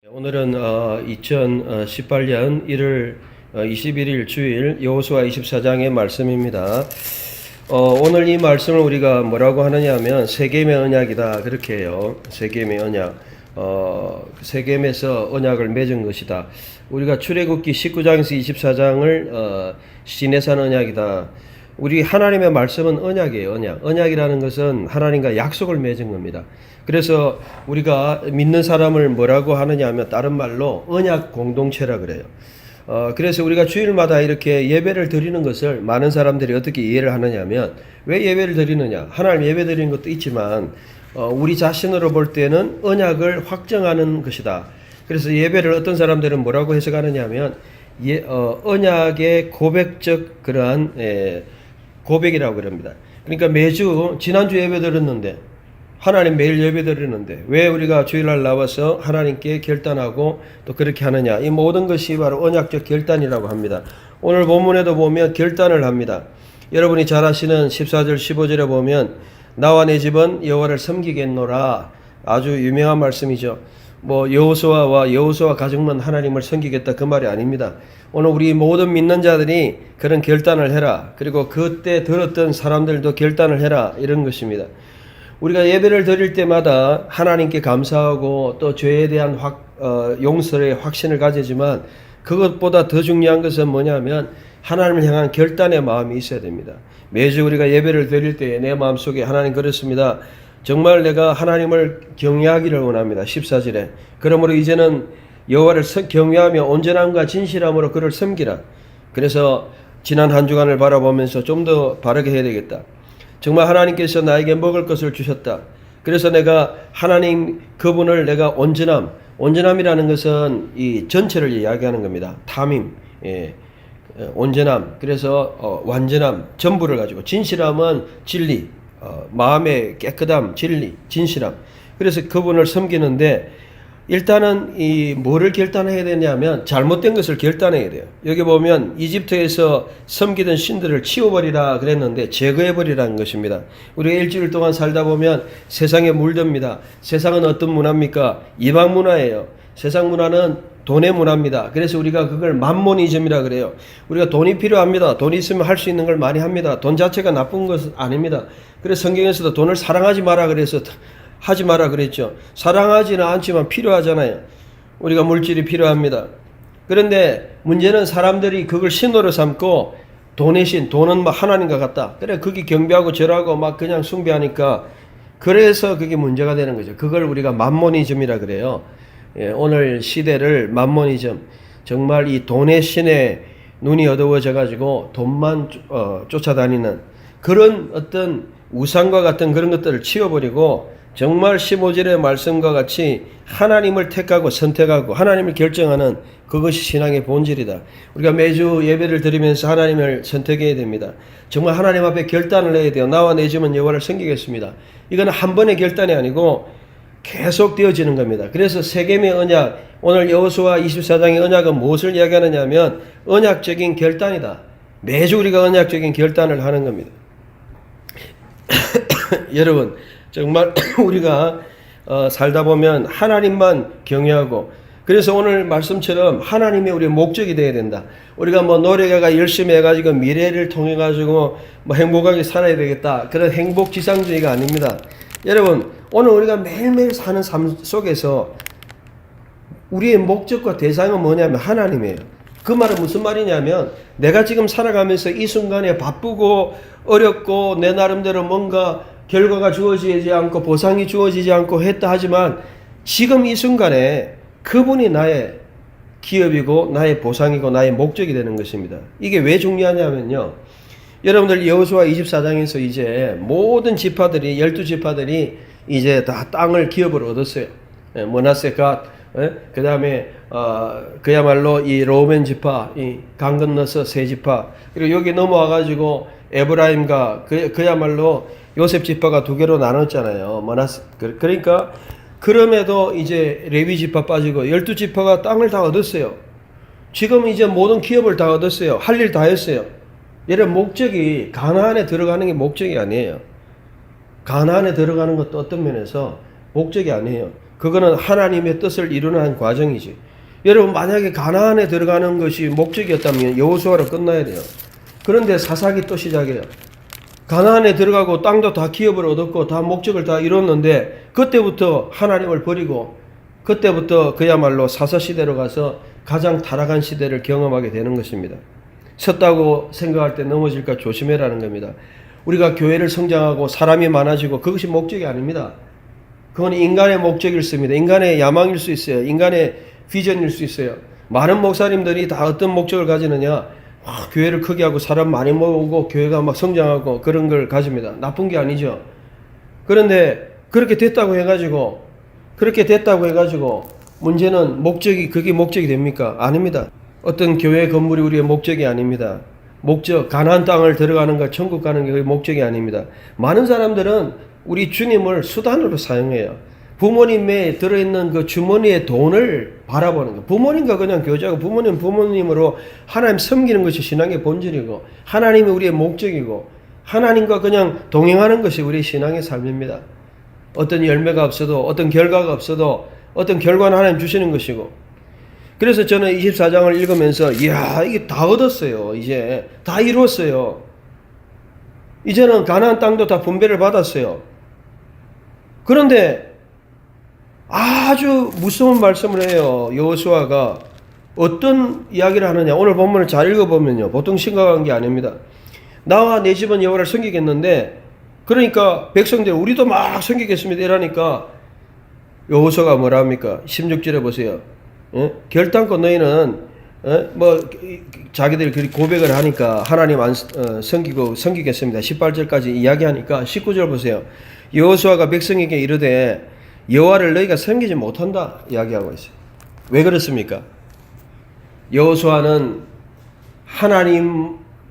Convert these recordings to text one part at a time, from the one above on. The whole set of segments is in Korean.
오늘은 2018년 1월 21일 주일 여호수아 24장의 말씀입니다. 오늘 이 말씀을 우리가 뭐라고 하느냐 하면 세겜의 언약이다 그렇게 해요. 세겜의 언약. 세겜에서 언약을 맺은 것이다. 우리가 출애굽기 19장에서 24장을 시내산 언약이다. 우리 하나님의 말씀은 언약이에요. 언약이라는 것은 하나님과 약속을 맺은 겁니다. 그래서 우리가 믿는 사람을 뭐라고 하느냐 하면 다른 말로 언약 공동체라 그래요. 그래서 우리가 주일마다 이렇게 예배를 드리는 것을 많은 사람들이 어떻게 이해를 하느냐 하면 왜 예배를 드리느냐? 하나님 예배 드리는 것도 있지만 우리 자신으로 볼 때는 언약을 확정하는 것이다. 그래서 예배를 어떤 사람들은 뭐라고 해석하느냐 하면 언약의 고백적 그러한 고백이라고 그럽니다. 그러니까 매주 지난주 예배 드렸는데 하나님 매일 예배 드리는데 왜 우리가 주일날 나와서 하나님께 결단하고 또 그렇게 하느냐. 이 모든 것이 바로 언약적 결단이라고 합니다. 오늘 본문에도 보면 결단을 합니다. 여러분이 잘 아시는 14절 15절에 보면 나와 내 집은 여호와를 섬기겠노라. 아주 유명한 말씀이죠. 여호수아와 가족만 하나님을 섬기겠다 그 말이 아닙니다. 오늘 우리 모든 믿는 자들이 그런 결단을 해라. 그리고 그때 들었던 사람들도 결단을 해라. 이런 것입니다. 우리가 예배를 드릴 때마다 하나님께 감사하고 또 죄에 대한 용서의 확신을 가지지만 그것보다 더 중요한 것은 뭐냐면 하나님을 향한 결단의 마음이 있어야 됩니다. 매주 우리가 예배를 드릴 때 내 마음속에 하나님 그렇습니다. 정말 내가 하나님을 경외하기를 원합니다. 14절에 그러므로 이제는 여호와를 경외하며 온전함과 진실함으로 그를 섬기라. 그래서 지난 한 주간을 바라보면서 좀 더 바르게 해야 되겠다. 정말 하나님께서 나에게 먹을 것을 주셨다. 그래서 내가 하나님 그분을 내가 온전함이라는 것은 이 전체를 이야기하는 겁니다. 탐임, 온전함, 그래서 완전함, 전부를 가지고 진실함은 진리, 마음의 깨끗함, 진리, 진실함. 그래서 그분을 섬기는데 일단은 이 뭐를 결단해야 되냐면 잘못된 것을 결단해야 돼요. 여기 보면 이집트에서 섬기던 신들을 치워버리라 그랬는데 제거해버리라는 것입니다. 우리가 일주일 동안 살다 보면 세상에 물듭니다. 세상은 어떤 문화입니까? 이방 문화예요. 세상 문화는 돈의 문화입니다. 그래서 우리가 그걸 맘모니즘이라 그래요. 우리가 돈이 필요합니다. 돈이 있으면 할 수 있는 걸 많이 합니다. 돈 자체가 나쁜 것은 아닙니다. 그래서 성경에서도 돈을 사랑하지 마라 그래서 하지 마라 그랬죠. 사랑하지는 않지만 필요하잖아요. 우리가 물질이 필요합니다. 그런데 문제는 사람들이 그걸 신호로 삼고 돈의 신, 돈은 막 하나님과 같다. 그래, 그게 경배하고 절하고 막 그냥 숭배하니까 그래서 그게 문제가 되는 거죠. 그걸 우리가 맘모니즘이라 그래요. 오늘 시대를 맘모니즘, 정말 이 돈의 신에 눈이 어두워져 가지고 돈만 쫓아다니는 그런 어떤 우상과 같은 그런 것들을 치워버리고 정말 15절의 말씀과 같이 하나님을 택하고 선택하고 하나님을 결정하는 그것이 신앙의 본질이다. 우리가 매주 예배를 드리면서 하나님을 선택해야 됩니다. 정말 하나님 앞에 결단을 해야 돼요. 나와 내 집은 여호와를 섬기겠습니다. 이거는 한 번의 결단이 아니고 계속 되어지는 겁니다. 그래서 세겜의 언약, 오늘 여호수아 24장의 언약은 무엇을 이야기하느냐 하면 언약적인 결단이다. 매주 우리가 언약적인 결단을 하는 겁니다. 여러분 정말 우리가 살다 보면 하나님만 경외하고 그래서 오늘 말씀처럼 하나님이 우리의 목적이 되어야 된다. 우리가 노력해가 열심히 해가지고 미래를 통해 가지고 행복하게 살아야 되겠다. 그런 행복지상주의가 아닙니다. 여러분 오늘 우리가 매일매일 사는 삶 속에서 우리의 목적과 대상은 뭐냐면 하나님이에요. 그 말은 무슨 말이냐면 내가 지금 살아가면서 이 순간에 바쁘고 어렵고 내 나름대로 뭔가 결과가 주어지지 않고 보상이 주어지지 않고 했다 하지만 지금 이 순간에 그분이 나의 기업이고 나의 보상이고 나의 목적이 되는 것입니다. 이게 왜 중요하냐면요. 여러분들 여호수아 24장에서 이제 모든 지파들이 12지파들이 이제 다 땅을 기업으로 얻었어요. 므낫세 갓, 그 다음에 그야말로 이 로벤 지파, 이 강 건너서 세 지파, 그리고 여기 넘어와 가지고 에브라임과 그야말로 요셉 지파가 두 개로 나눴잖아요. 그러니까 그럼에도 이제 레위 지파 빠지고 12지파가 땅을 다 얻었어요. 지금 이제 모든 기업을 다 얻었어요. 할 일 다 했어요. 여러분 목적이 가나안에 들어가는 게 목적이 아니에요. 가나안에 들어가는 것도 어떤 면에서 목적이 아니에요. 그거는 하나님의 뜻을 이루는 과정이지. 여러분 만약에 가나안에 들어가는 것이 목적이었다면 여호수아로 끝나야 돼요. 그런데 사사기 또 시작해요. 가나안에 들어가고 땅도 다 기업을 얻었고 다 목적을 다 이뤘는데 그때부터 하나님을 버리고 그때부터 그야말로 사사시대로 가서 가장 타락한 시대를 경험하게 되는 것입니다. 섰다고 생각할 때 넘어질까 조심해라는 겁니다. 우리가 교회를 성장하고 사람이 많아지고 그것이 목적이 아닙니다. 그건 인간의 목적일습니다. 인간의 야망일 수 있어요. 인간의 비전일 수 있어요. 많은 목사님들이 다 어떤 목적을 가지느냐, 교회를 크게 하고 사람 많이 모으고 교회가 막 성장하고 그런 걸 가집니다. 나쁜 게 아니죠. 그런데 그렇게 됐다고 해가지고 문제는 그게 목적이 됩니까? 아닙니다. 어떤 교회 건물이 우리의 목적이 아닙니다. 가나안 땅을 들어가는 것, 천국 가는 게 그게 목적이 아닙니다. 많은 사람들은 우리 주님을 수단으로 사용해요. 부모님에 들어있는 그 주머니의 돈을 바라보는 거. 부모님과 그냥 교제하고 부모님으로 하나님 섬기는 것이 신앙의 본질이고 하나님이 우리의 목적이고 하나님과 그냥 동행하는 것이 우리 신앙의 삶입니다. 어떤 열매가 없어도 어떤 결과가 없어도 어떤 결과는 하나님 주시는 것이고 그래서 저는 24장을 읽으면서 이야 이게 다 얻었어요. 이제 다 이루었어요. 이제는 가나안 땅도 다 분배를 받았어요. 그런데 아주 무서운 말씀을 해요. 여호수아가 어떤 이야기를 하느냐. 오늘 본문을 잘 읽어보면요. 보통 심각한 게 아닙니다. 나와 내 집은 여호와를 섬기겠는데 그러니까 백성들 우리도 막 섬기겠습니다. 이러니까 여호수아가 뭐라 합니까? 16절에 보세요. 결단코 너희는 자기들이 고백을 하니까 하나님 안 섬기겠습니다. 18절까지 이야기하니까 19절 보세요. 여호수아가 백성에게 이르되 여호와를 너희가 섬기지 못한다 이야기하고 있어요. 왜 그렇습니까? 여호수아는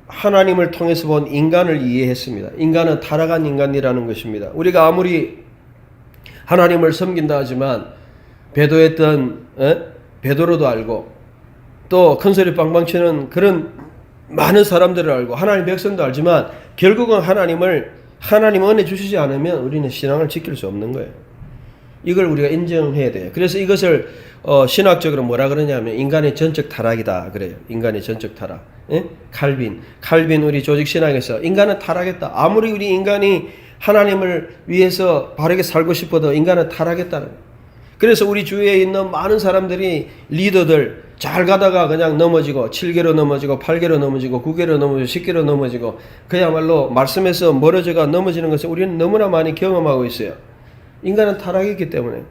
하나님을 통해서 본 인간을 이해했습니다. 인간은 타락한 인간이라는 것입니다. 우리가 아무리 하나님을 섬긴다 하지만 배도했던 베드로도 알고 또 큰소리 빵빵 치는 그런 많은 사람들을 알고 하나님 백성도 알지만 결국은 하나님 은혜 주시지 않으면 우리는 신앙을 지킬 수 없는 거예요. 이걸 우리가 인정해야 돼요. 그래서 이것을 신학적으로 뭐라 그러냐면 인간의 전적 타락이다 그래요. 인간의 전적 타락. 칼빈 우리 조직 신학에서 인간은 타락했다. 아무리 우리 인간이 하나님을 위해서 바르게 살고 싶어도 인간은 타락했다는 거예요. 그래서 우리 주위에 있는 많은 사람들이 리더들 잘 가다가 그냥 넘어지고 7개로 넘어지고 8개로 넘어지고 9개로 넘어지고 10개로 넘어지고 그야말로 말씀에서 멀어져가 넘어지는 것을 우리는 너무나 많이 경험하고 있어요. 인간은 타락했기 때문에.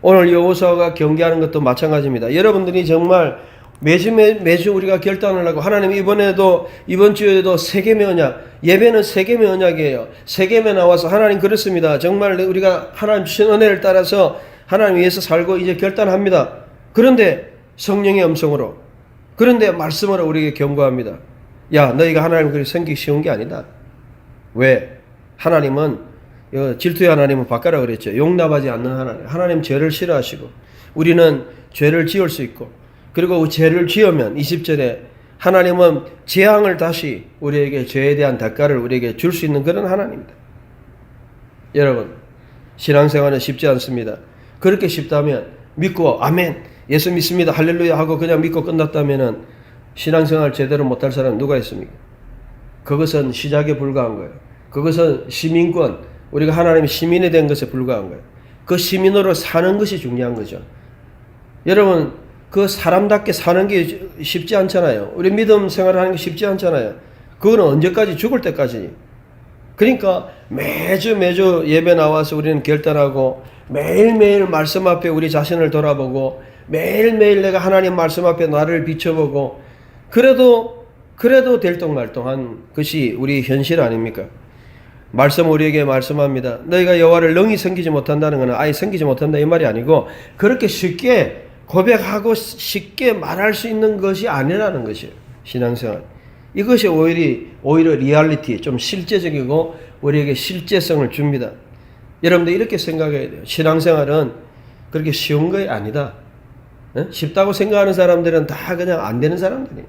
오늘 여호수아가 경계하는 것도 마찬가지입니다. 여러분들이 정말 매주 우리가 결단을 하고 하나님 이번 주에도 세겜의 언약, 예배는 세겜의 언약이에요. 세겜에 나와서 하나님 그렇습니다. 정말 우리가 하나님 주신 은혜를 따라서 하나님 위해서 살고 이제 결단합니다. 그런데 성령의 음성으로 그런데 말씀으로 우리에게 경고합니다. 야 너희가 하나님을 그렇게 섬기기 쉬운 게 아니다. 왜? 하나님은 질투의 하나님은 바꿔라 그랬죠. 용납하지 않는 하나님. 하나님 죄를 싫어하시고 우리는 죄를 지을 수 있고 그리고 죄를 지으면 20절에 하나님은 재앙을 다시 우리에게 죄에 대한 대가를 우리에게 줄 수 있는 그런 하나님입니다. 여러분 신앙생활은 쉽지 않습니다. 그렇게 쉽다면 믿고 아멘 예수 믿습니다 할렐루야 하고 그냥 믿고 끝났다면 신앙생활 제대로 못할 사람은 누가 있습니까? 그것은 시작에 불과한 거예요. 그것은 시민권 우리가 하나님의 시민이 된 것에 불과한 거예요. 그 시민으로 사는 것이 중요한 거죠. 여러분 그 사람답게 사는 게 쉽지 않잖아요. 우리 믿음 생활하는 게 쉽지 않잖아요. 그거는 언제까지? 죽을 때까지. 그러니까 매주 예배 나와서 우리는 결단하고 매일매일 말씀 앞에 우리 자신을 돌아보고 매일매일 내가 하나님 말씀 앞에 나를 비춰보고 그래도 들통말통한 것이 우리 현실 아닙니까? 말씀 우리에게 말씀합니다. 너희가 여호와를 능히 섬기지 못한다는 것은 아예 섬기지 못한다 이 말이 아니고 그렇게 쉽게 고백하고 쉽게 말할 수 있는 것이 아니라는 것이에요. 신앙생활. 이것이 오히려 리얼리티, 좀 실제적이고 우리에게 실제성을 줍니다. 여러분들 이렇게 생각해야 돼요. 신앙생활은 그렇게 쉬운 거 아니다. 쉽다고 생각하는 사람들은 다 그냥 안 되는 사람들이에요.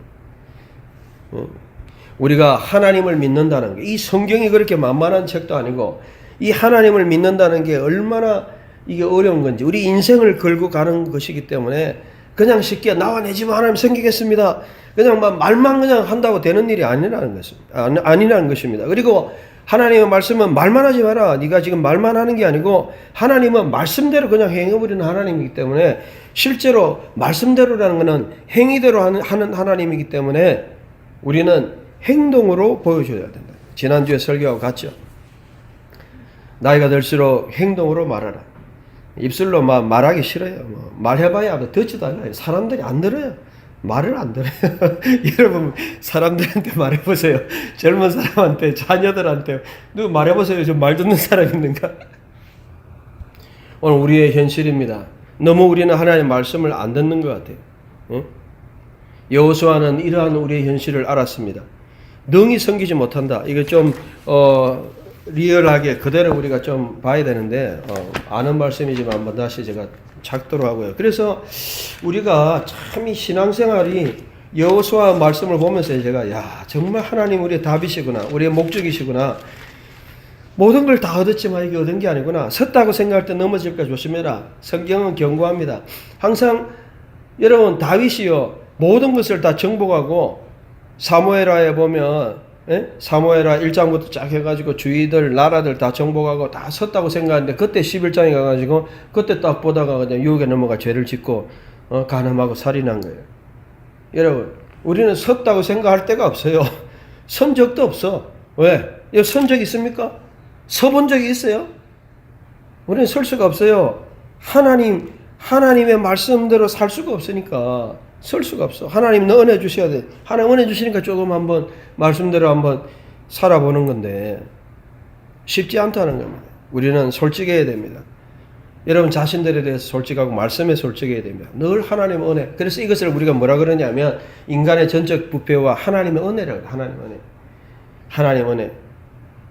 우리가 하나님을 믿는다는 게 이 성경이 그렇게 만만한 책도 아니고 이 하나님을 믿는다는 게 얼마나 이게 어려운 건지, 우리 인생을 걸고 가는 것이기 때문에 그냥 쉽게 나와 내 집 하나님 섬기겠습니다, 그냥 말만 그냥 한다고 되는 일이 아니라는 것입니다. 아니라는 것입니다. 그리고 하나님의 말씀은 말만 하지 마라. 네가 지금 말만 하는 게 아니고 하나님은 말씀대로 그냥 행해버리는 하나님이기 때문에, 실제로 말씀대로라는 것은 행위대로 하는 하나님이기 때문에 우리는 행동으로 보여줘야 된다. 지난주에 설교하고 같죠. 나이가 들수록 행동으로 말하라. 입술로 말하기 싫어요. 말해봐야 듣지도 않아요. 사람들이 안 들어요. 말을 안 들어요. 여러분 사람들한테 말해보세요. 젊은 사람한테, 자녀들한테 누구 말해보세요. 좀 말 듣는 사람 있는가? 오늘 우리의 현실입니다. 너무 우리는 하나님의 말씀을 안 듣는 것 같아요. 여호수아는 이러한 우리의 현실을 알았습니다. 능히 섬기지 못한다. 이거 좀 리얼하게 그대로 우리가 좀 봐야 되는데, 아는 말씀이지만 한번 다시 제가 찾도록 하고요. 그래서 우리가 참 이 신앙생활이 여호수아 말씀을 보면서 제가 정말 하나님 우리의 답이시구나, 우리의 목적이시구나, 모든 걸 다 얻었지만 이게 얻은 게 아니구나, 섰다고 생각할 때 넘어질까 조심해라. 성경은 경고합니다. 항상 여러분 다윗이요 모든 것을 다 정복하고, 사무엘하에 보면 사무엘하 1장부터 쫙 해가지고 주위들 나라들 다 정복하고 다 섰다고 생각하는데, 그때 11장에 가가지고 그때 딱 보다가 그냥 유혹에 넘어가 죄를 짓고 간음하고 살인한 거예요. 여러분 우리는 섰다고 생각할 데가 없어요. 선 적도 없어. 왜? 선 적 있습니까? 서본 적이 있어요? 우리는 설 수가 없어요. 하나님의 말씀대로 살 수가 없으니까 설 수가 없어. 하나님 너 은혜 주셔야 돼. 하나님 은혜 주시니까 조금 한번 말씀대로 한번 살아보는 건데 쉽지 않다는 겁니다. 우리는 솔직해야 됩니다. 여러분 자신들에 대해서 솔직하고 말씀에 솔직해야 됩니다. 늘 하나님 은혜. 그래서 이것을 우리가 뭐라 그러냐면 인간의 전적 부패와 하나님의 은혜라고 해요. 하나님 은혜. 하나님 은혜.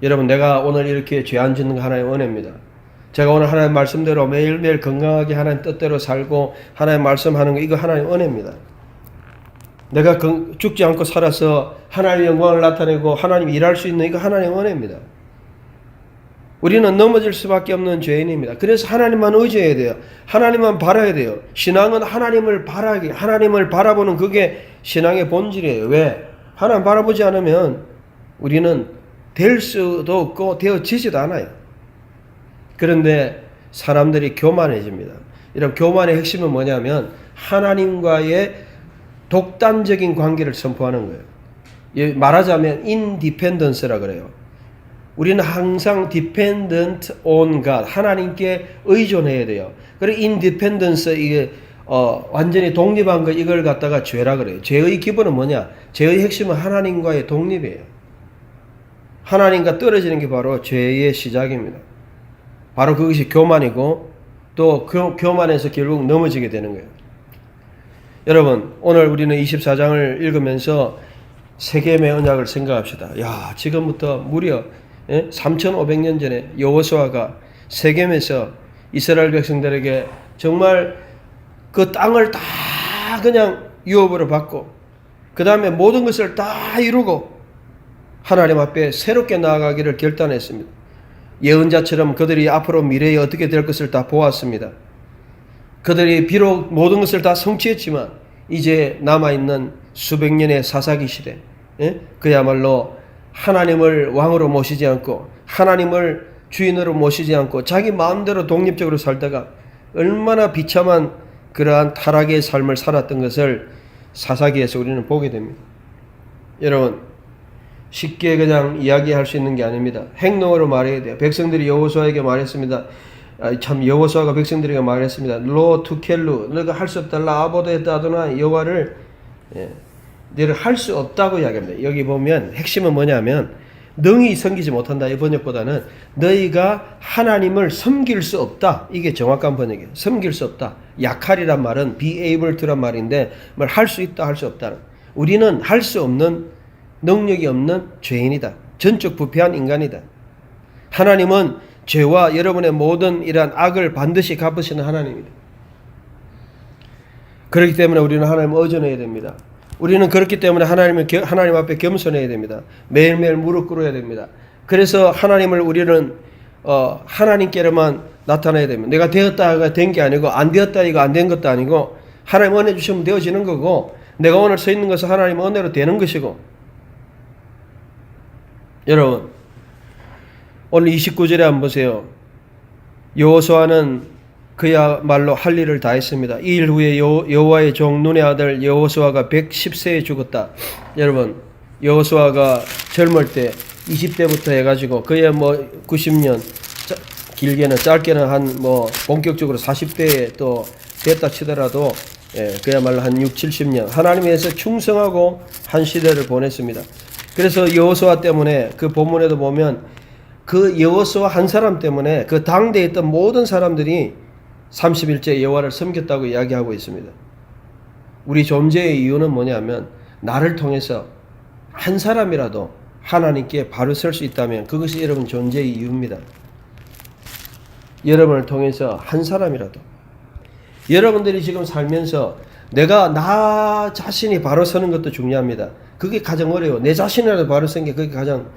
여러분 내가 오늘 이렇게 죄 안 짓는 거 하나님 은혜입니다. 제가 오늘 하나님 말씀대로 매일매일 건강하게 하나님 뜻대로 살고 하나님 말씀하는 거, 이거 하나님 은혜입니다. 내가 죽지 않고 살아서 하나님의 영광을 나타내고 하나님 일할 수 있는, 이거 하나님 은혜입니다. 우리는 넘어질 수밖에 없는 죄인입니다. 그래서 하나님만 의지해야 돼요. 하나님만 바라야 돼요. 신앙은 하나님을 바라보는 그게 신앙의 본질이에요. 왜? 하나님 바라보지 않으면 우리는 될 수도 없고 되어지지도 않아요. 그런데 사람들이 교만해집니다. 이런 교만의 핵심은 뭐냐면 하나님과의 독단적인 관계를 선포하는 거예요. 말하자면 인디펜던스라 그래요. 우리는 항상 dependent on God, 하나님께 의존해야 돼요. 그리고 independence, 이게 완전히 독립한 거, 이걸 갖다가 죄라 그래요. 죄의 기본은 뭐냐? 죄의 핵심은 하나님과의 독립이에요. 하나님과 떨어지는 게 바로 죄의 시작입니다. 바로 그것이 교만이고, 또 교만에서 결국 넘어지게 되는 거예요. 여러분 오늘 우리는 24장을 읽으면서 세겜의 언약을 생각합시다. 지금부터 무려 3500년 전에 여호수아가 세겜에서 이스라엘 백성들에게 정말 그 땅을 다 그냥 유업으로 받고, 그 다음에 모든 것을 다 이루고 하나님 앞에 새롭게 나아가기를 결단했습니다. 예언자처럼 그들이 앞으로 미래에 어떻게 될 것을 다 보았습니다. 그들이 비록 모든 것을 다 성취했지만 이제 남아있는 수백 년의 사사기 시대, 그야말로 하나님을 왕으로 모시지 않고 하나님을 주인으로 모시지 않고 자기 마음대로 독립적으로 살다가 얼마나 비참한 그러한 타락의 삶을 살았던 것을 사사기에서 우리는 보게 됩니다. 여러분 쉽게 그냥 이야기할 수 있는 게 아닙니다. 행동으로 말해야 돼요. 백성들이 여호수아에게 말했습니다. 참 여호수아가 백성들에게 말했습니다. 로 투켈루, 너가 할 수 없다. 라아보드에 따도나 여호와를 너를 할 수 없다고 이야기합니다. 여기 보면 핵심은 뭐냐면 능히 섬기지 못한다, 이 번역보다는 너희가 하나님을 섬길 수 없다, 이게 정확한 번역이에요. 섬길 수 없다. 약할이란 말은 be able to란 말인데 뭘 할 수 있다, 할 수 없다. 우리는 할 수 없는, 능력이 없는 죄인이다. 전적 부패한 인간이다. 하나님은 죄와 여러분의 모든 이러한 악을 반드시 갚으시는 하나님입니다. 그렇기 때문에 우리는 하나님을 의존해야 됩니다. 우리는 그렇기 때문에 하나님 앞에 겸손해야 됩니다. 매일매일 무릎 꿇어야 됩니다. 그래서 하나님을 우리는 하나님께로만 나타나야 됩니다. 내가 되었다가 된 게 아니고 안 되었다 이거 안 된 것도 아니고 하나님 은혜 주시면 되어지는 거고 내가 오늘 서 있는 것은 하나님 은혜로 되는 것이고 여러분 오늘 29절에 한번 보세요. 여호수아는 그야말로 할 일을 다 했습니다. 이 일 후에 여호와의 종 눈의 아들 여호수아가 110세에 죽었다. 여러분 여호수아가 젊을 때 20대부터 해가지고 그야 뭐 90년 길게는 짧게는 한 뭐 본격적으로 40대에 또 됐다 치더라도 그야말로 한 6, 70년 하나님에 대해서 충성하고 한 시대를 보냈습니다. 그래서 여호수아 때문에 그 본문에도 보면 그 여호수아 한 사람 때문에 그 당대에 있던 모든 사람들이 30일째 여호와를 섬겼다고 이야기하고 있습니다. 우리 존재의 이유는 뭐냐면 나를 통해서 한 사람이라도 하나님께 바로 설 수 있다면 그것이 여러분 존재의 이유입니다. 여러분을 통해서 한 사람이라도 여러분들이 지금 살면서 내가 나 자신이 바로 서는 것도 중요합니다. 그게 가장 어려워요. 내 자신이라도 바로 서는 게 그게 가장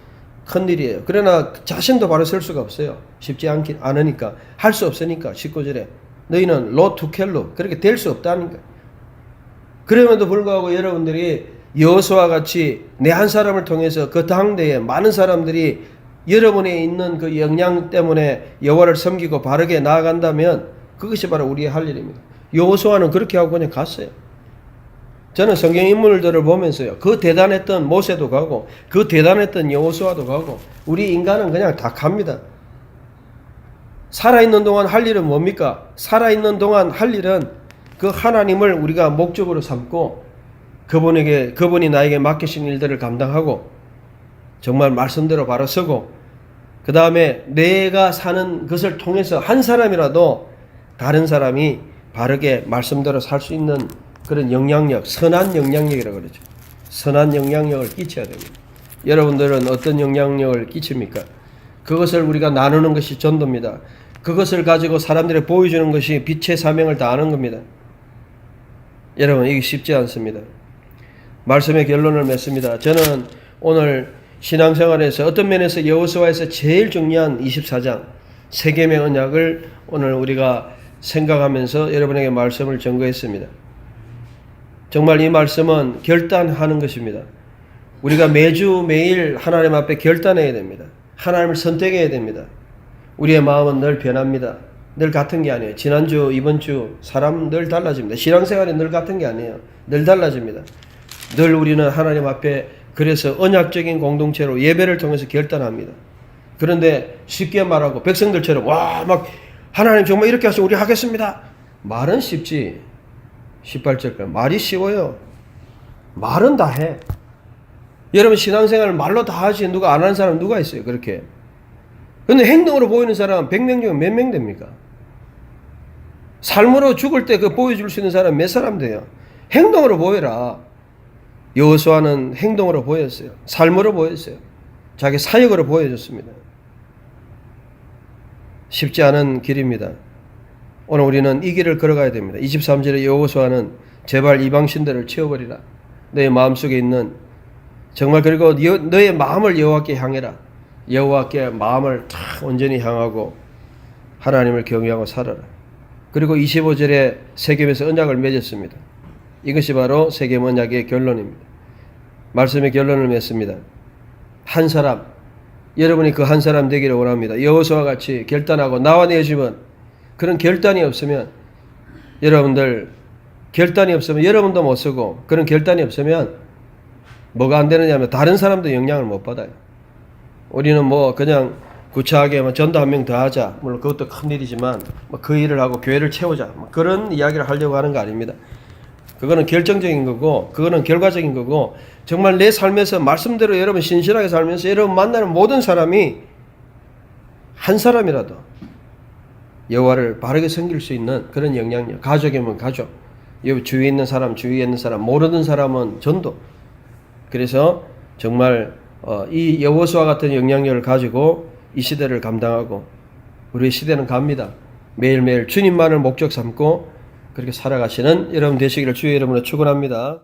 큰 일이에요. 그러나 자신도 바로 설 수가 없어요. 쉽지 않으니까 할 수 없으니까 19절에 너희는 로투켈로 그렇게 될 수 없다니까. 그럼에도 불구하고 여러분들이 여호수아와 같이 내 한 사람을 통해서 그 당대에 많은 사람들이 여러분에 있는 그 역량 때문에 여호와를 섬기고 바르게 나아간다면 그것이 바로 우리의 할 일입니다. 여호수아는 그렇게 하고 그냥 갔어요. 저는 성경 인물들을 보면서요. 그 대단했던 모세도 가고 그 대단했던 여호수아도 가고 우리 인간은 그냥 다 갑니다. 살아있는 동안 할 일은 뭡니까? 살아있는 동안 할 일은 그 하나님을 우리가 목적으로 삼고 그분이 나에게 맡기신 일들을 감당하고 정말 말씀대로 바로 서고 그 다음에 내가 사는 것을 통해서 한 사람이라도 다른 사람이 바르게 말씀대로 살 수 있는 그런 영향력, 선한 영향력이라고 그러죠. 선한 영향력을 끼쳐야 됩니다. 여러분들은 어떤 영향력을 끼칩니까? 그것을 우리가 나누는 것이 전도입니다. 그것을 가지고 사람들에 보여주는 것이 빛의 사명을 다하는 겁니다. 여러분 이게 쉽지 않습니다. 말씀의 결론을 맺습니다. 저는 오늘 신앙생활에서 어떤 면에서 여호수아에서 제일 중요한 24장 세겜의 언약을 오늘 우리가 생각하면서 여러분에게 말씀을 전거했습니다. 정말 이 말씀은 결단하는 것입니다. 우리가 매주 매일 하나님 앞에 결단해야 됩니다. 하나님을 선택해야 됩니다. 우리의 마음은 늘 변합니다. 늘 같은 게 아니에요. 지난주, 이번주 사람은 늘 달라집니다. 신앙생활이 늘 같은 게 아니에요. 늘 달라집니다. 늘 우리는 하나님 앞에 그래서 언약적인 공동체로 예배를 통해서 결단합니다. 그런데 쉽게 말하고 백성들처럼 막 하나님 정말 이렇게 하시면 우리 하겠습니다. 말은 쉽지. 18절까지 말이 쉬워요. 말은 다 해. 여러분 신앙생활을 말로 다 하지 누가 안 하는 사람 누가 있어요? 그렇게. 근데 행동으로 보이는 사람 100명 중에 몇 명 됩니까? 삶으로 죽을 때 그 보여줄 수 있는 사람 몇 사람 돼요? 행동으로 보여라. 여호수아는 행동으로 보였어요. 삶으로 보였어요. 자기 사역으로 보여줬습니다. 쉽지 않은 길입니다. 오늘 우리는 이 길을 걸어가야 됩니다. 23절에 여호수아는 제발 이방신들을 치워버리라. 너의 마음속에 있는 정말 그리고 너의 마음을 여호와께 향해라. 여호와께 마음을 탁 온전히 향하고 하나님을 경외하고 살아라. 그리고 25절에 세겜에서 언약을 맺었습니다. 이것이 바로 세겜 언약의 결론입니다. 말씀의 결론을 맺습니다. 한 사람, 여러분이 그 한 사람 되기를 원합니다. 여호수아와 같이 결단하고 나와 내 집은 그런 결단이 없으면 결단이 없으면 여러분도 못 쓰고 그런 결단이 없으면 뭐가 안 되느냐 하면 다른 사람도 영향을 못 받아요. 우리는 뭐 그냥 구차하게 전도 한 명 더 하자. 물론 그것도 큰 일이지만 그 일을 하고 교회를 채우자. 그런 이야기를 하려고 하는 거 아닙니다. 그거는 결정적인 거고 그거는 결과적인 거고 정말 내 삶에서 말씀대로 여러분 신실하게 살면서 여러분 만나는 모든 사람이 한 사람이라도 여호와를 바르게 섬길 수 있는 그런 영향력. 가족이면 가족, 주위에 있는 사람, 모르는 사람은 전도. 그래서 정말 이 여호수아 같은 영향력을 가지고 이 시대를 감당하고 우리의 시대는 갑니다. 매일매일 주님만을 목적 삼고 그렇게 살아가시는 여러분 되시기를 주의 이름으로 축원합니다.